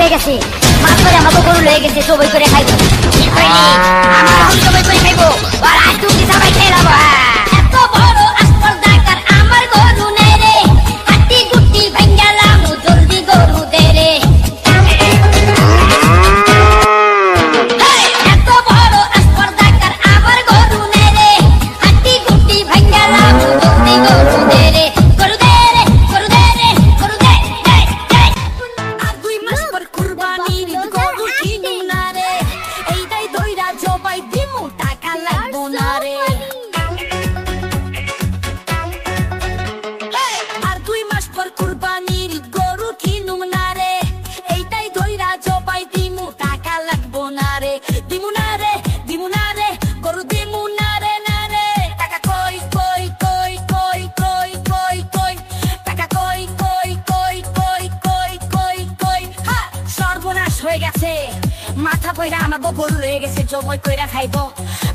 হয়ে গেছে মাছ ধরে আমাকে গরু লয়ে গেছে সবাই করে খাইবো ঠিক হয়নি আমার গরু সবাই করে খাইবো আর আজ তুমি সবাই খেয়ে যাবো এত বড় আসপর্দাকার আমার গরু নেই রে হাতি গুটি ভাঙ্গালাম জলদি গরু দে রে এত বড় আসপর্দাকার আমার গরু নেই রে হাতি গুটি ভাঙ্গালাম জলদি গরু দে রে গরু দে রে গরু দে রে গরু দে দে দে আর 2 মাস পর কুরবানির গরু কিনু না রে এইটাই দইরা জবাই দিমু টাকা লাগবো না রে আর 2 মাস পর কুরবানির গরু কিনু না রে এইটাই দইরা জবাই দিমু টাকা লাগবো না রে দিমু না রে গরু দিমু না রে টাকা কই কই কই কই কই কই কই টাকা কই কই কই কই কই কই কই হা সর্বনাশ হয়ে গেছে মাথা কইরা আমার বগল হয়ে গেছে জবই কইরা খাইবো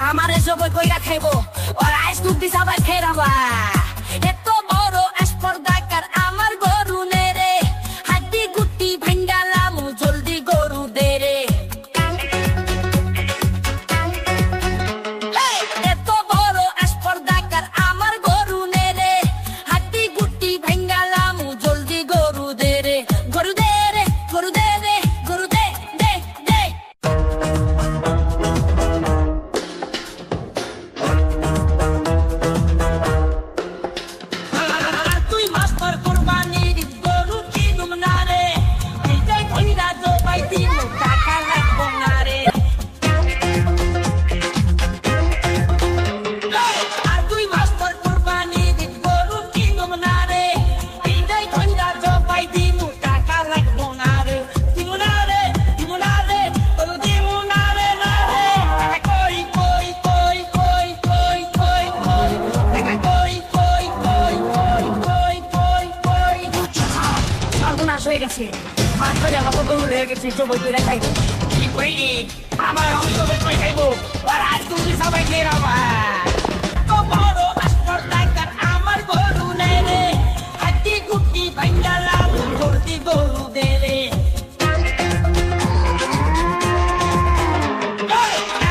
আমারে জবই কইরা খাইবো আর আইস তুই সবাই খেরাবা এত বড় আসপর্দাকার আমার গরু নে রে হাড্ডি গুটি ভাঙ্গালাম জলদি গরু দে রে এত বড় আসপর্দাকার আমার গরু নে রে হাড্ডি গুটি ভাঙ্গালাম জলদি গরু দে রে গরু দে রে গরু দে রে গরু দে দে দে আর 2 মাস পর কুরবানির গরু কিনুম না রে এইটাই কইরা জবাই দিমু টাকা লাগবো না রে আর 2 মাস পর কুরবানির গরু কিনুম না রে এইটাই কইরা জবাই দিমু টাকা লাগবো না রে দিমু না রে গরু দিমু না রে টাকা কই কই কই কই কই কই কই টাকা কই কই কই কই কই কই কই সর্বনাশ হয়ে গেছে মাছ ধরে আমাকে গরু হয়ে গেছে সবাই করে খাইবো ঠিক হয়নি আমার সবাই করে খাইবো আর আজ তুমি সবাই খেয়ে যাবা তো বড় আসপর্দাকার আমার গরু নেই রে হাতি গুটি ভাঙ্গালাম জলদি গরু দে রে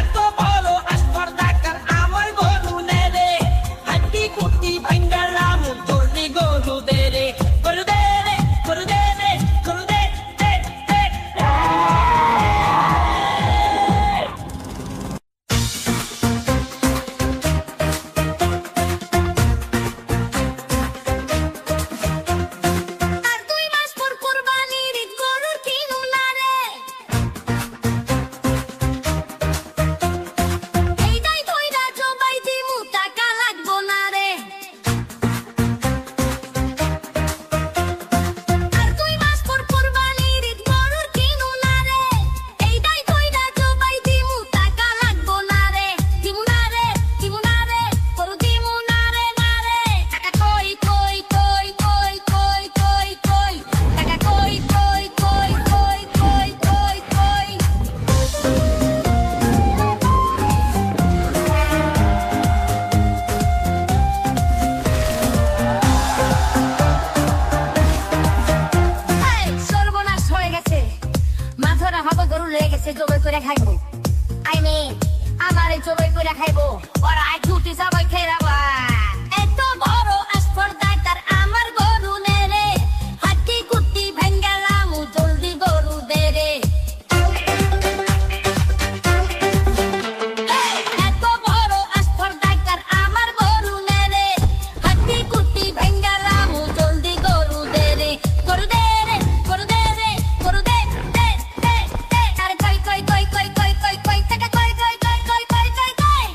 এত বড় আসপর্দাকার আমার গরু নেই রে হাতি গুটি ভাঙ্গালাম জলদি গরু দে রে গরু দে রে গরু দে রে গরু দে দে দে আর 2 মাস পর কুরবানির গরু কিনু না রে এইটাই কইরা জবাই দিমু টাকা লাগবো না রে আর 2 মাস পর কুরবানির গরু কিনু না রে এইটাই কইরা জবাই দিমু টাকা লাগবো না রে দিমু না রে গরু দিমু না রে টাকা কই কই কই কই কই কই কই টাকা কই কই কই কই কই কই কই সর্বনাশ হয়ে গেছে মাথা হাতে গরু লেগে গেছে জবাই করে খাইবো আমারে জবাই করে খাইবো আর আজ ছুটি সবাই খেয়ে যাবা এত বড় আসপর্দাকার আমার গরু নে রে হাতি গুটি ভাঙ্গালাম জলদি গরু দে রে এত বড় আসপর্দাকার আমার গরু নে রে হাতি গুটি ভাঙ্গালাম জলদি গরু দে রে গরু দে রে গরু দে রে গরু দে দে দে দে আর কই কই কই কই কই কই কই টাকা কই কই কই কই কই কই কই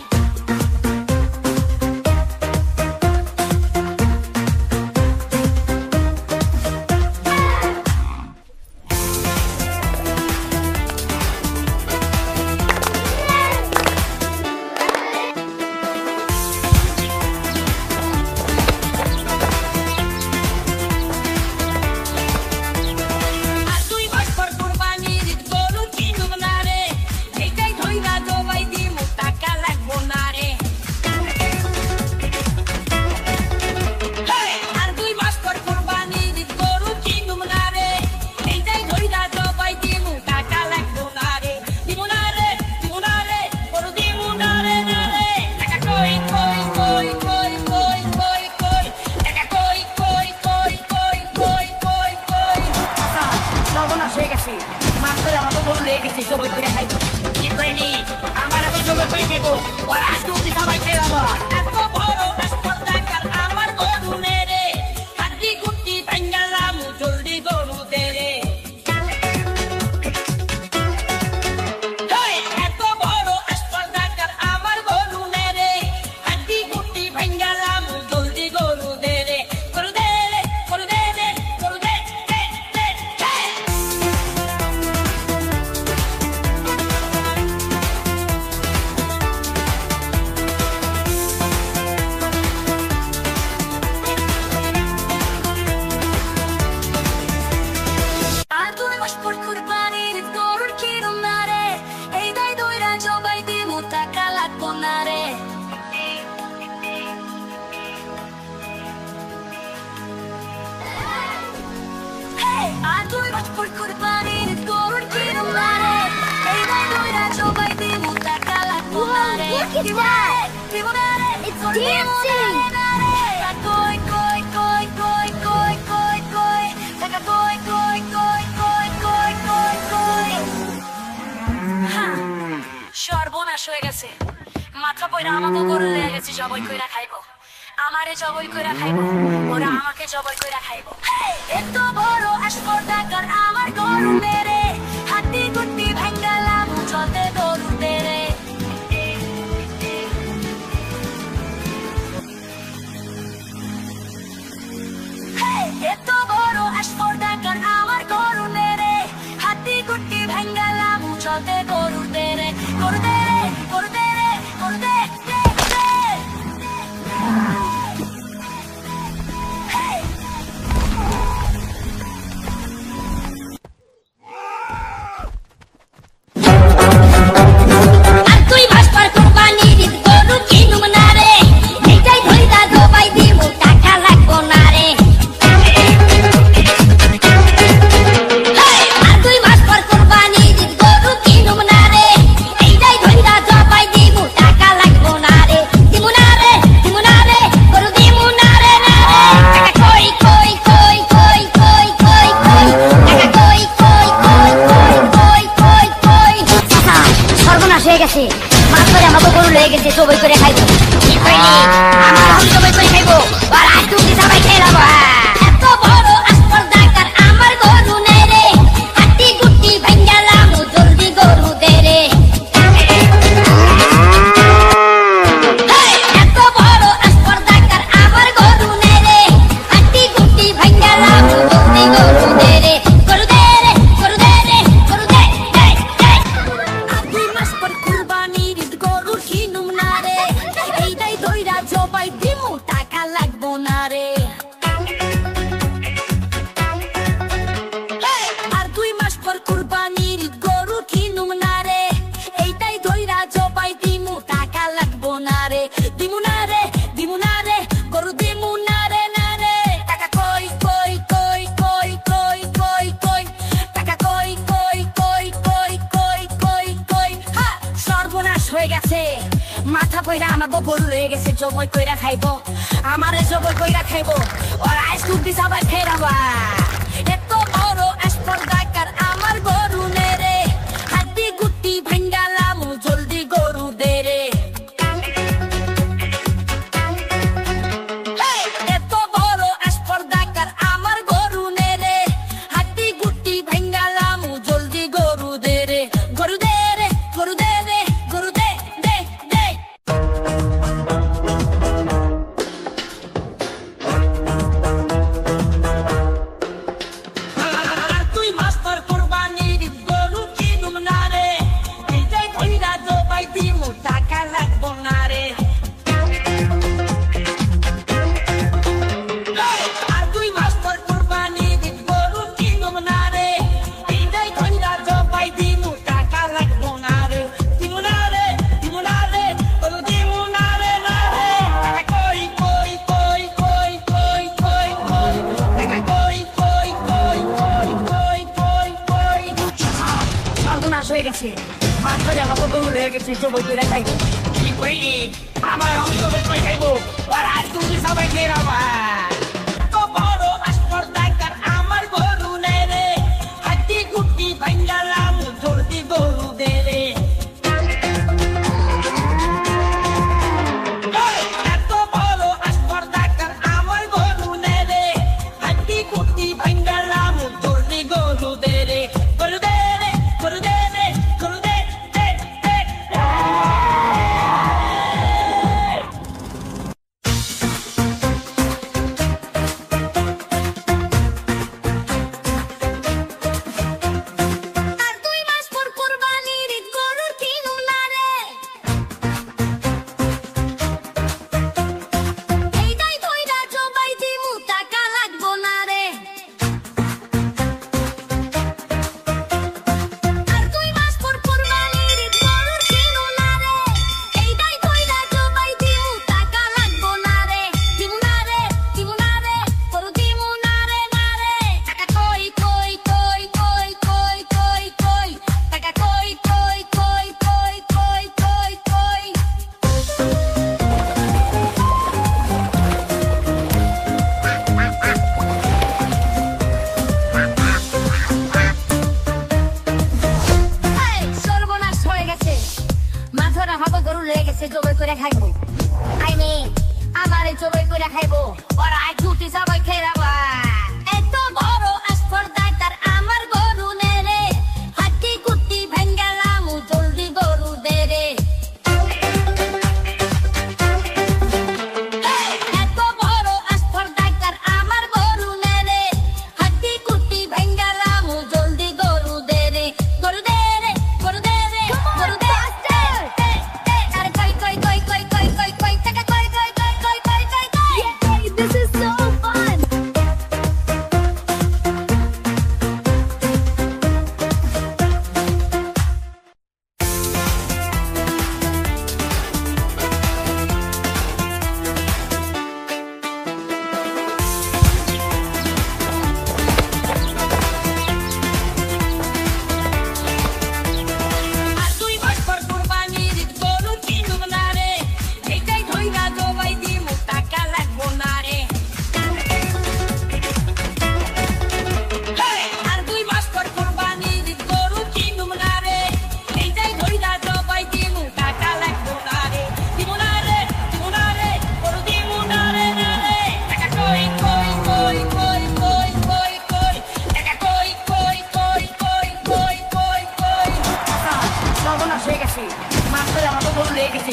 হয়ে গেছে মাত্র আমার তো গরু লেগে গেছে সবাই করে খাইবো কি করিনি আমার আমি জমি করে খাইবো আর আজ তুমি সবাই খেয়ে যাবো এত বড় স্পর্ধাকার আমার গরু নেরে হাড্ডি গুটি ভাঙ্গালাম জলদি গরু দেরে এত বড় স্পর্ধাকার আমার গরু নেরে হাড্ডি গুটি ভাঙ্গালাম জলদি গরু দেরে গরু দেরে গরু দেরে গরু দে দে দে Look at that! It's dancing! সর্বনাশ হয়ে গেছে মাথা পয়রা আমাকে গরু লেগে গেছে জবাই কইরা খাইবো আমারে জবাই কইরা খাইবো ওরা আমাকে জবাই কইরা খাইবো এত বড় স্পর্ধাকার আমার গরু মেরে হাড্ডি গুটি ভাঙ্গালাম চলতে গরু দেরে এত বড় স্পর্ধাকার আমার গরু মেরে হাড্ডি গুটি ভাঙ্গালাম চলতে গরু দেরে গরু দেরে গরু দেরে গরু দে দে দে আর তুই ভাস্কর কুরবানির গরু কিনুম না রে এইটাই ধইরা জবাই দিমু টাকা লাগবো না রে আর তুই ভাস্কর কুরবানির গরু কিনুম না রে এইটাই ধইরা জবাই দিমু টাকা লাগবো না রে দিমু না রে গরু দিমু না রে না রে টাকা কই কই কই কই কই কই কই টাকা কই কই কই কই কই কই কই সর্বনাশ হয়ে গেছে মাত্র আমাকে গরু লেগে গেছে সবাই করে খাইবো কি কইনি আমার আমি সবাই করে খাইবো আর আজ তুমি সবাই খেয়ে যাবো এত বড় স্পর্ধাকার আমার গরু নেই রে হাড্ডি গুটি ভাঙ্গালাম জলদি গরু দে রে এত বড় স্পর্ধাকার আমার গরু নেই রে হাড্ডি গুটি ভাঙ্গালাম জলদি গরু দে রে গরু দে রে গরু দে রে গরু দে দে দে দুই মাস পর কুরবানির গরু কিনুম না রে এইটাই ধইরা জবাই দিমু টাকা লাগবো না রে আর 2 মাস পর কুরবানির গরু কিনুম না রে এইটাই ধইরা জবাই দিমু টাকা লাগবো না রে দিমু না রে গরু দিমু না রে টাকা কই কই কই কই কই কই কই টাকা কই কই কই কই কই কই কই হা সর্বনাশ হয়ে গেছে মাথা পয়রা আমাকে গরু হয়ে গেছে জবাই কইরা খাইবো আমারে জবাই কইরা খাইবো আর আইস তুমি সবাই ফেরাবা এত বড় স্পর্ধাকার আমার গরু নেরে হাড্ডি গুটি ভাঙ্গালাম জলদি গরু দে রে এত বড় স্পর্ধাকার আমার গরু নেরে হাড্ডি গুটি ভাঙ্গালাম জলদি গরু দে রে গরু দে রে গরু দে রে গরু দে দে দে আর তুই মাস্টার কুরবানির গরু কিনুম না রে এইটাই ধইরা জবাই দিমু টাকা লাগবো না রে আর তুই মাস্টার কুরবানির গরু কিনুম না রে এইটাই ধইরা জবাই দিমু টাকা লাগবো না রে দিমু না রে গরু দিমু না রে টাকা কই কই কই কই কই কই কই টাকা কই কই কই কই কই কই কই সর্বনাশ হয়ে গেছে মাত্র আমাকে গরু লেগে গেছে সবাই করে খাইবো কি কইনি আমার আমি সবাই করে খাইবো আর আজ তুমি সবাই খেয়ে যাবো তো বড় স্পর্ধাকার আমার গরু নেই রে হাড্ডি গুটি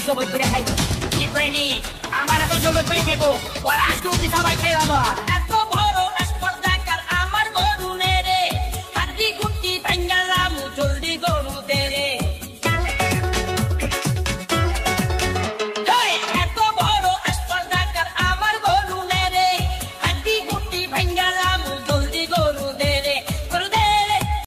জবাই করে খাইবো ঠিক করে নি আমার এখন জবাই করে খাইবো ওরা আজ তুমি সবাই খেয়ে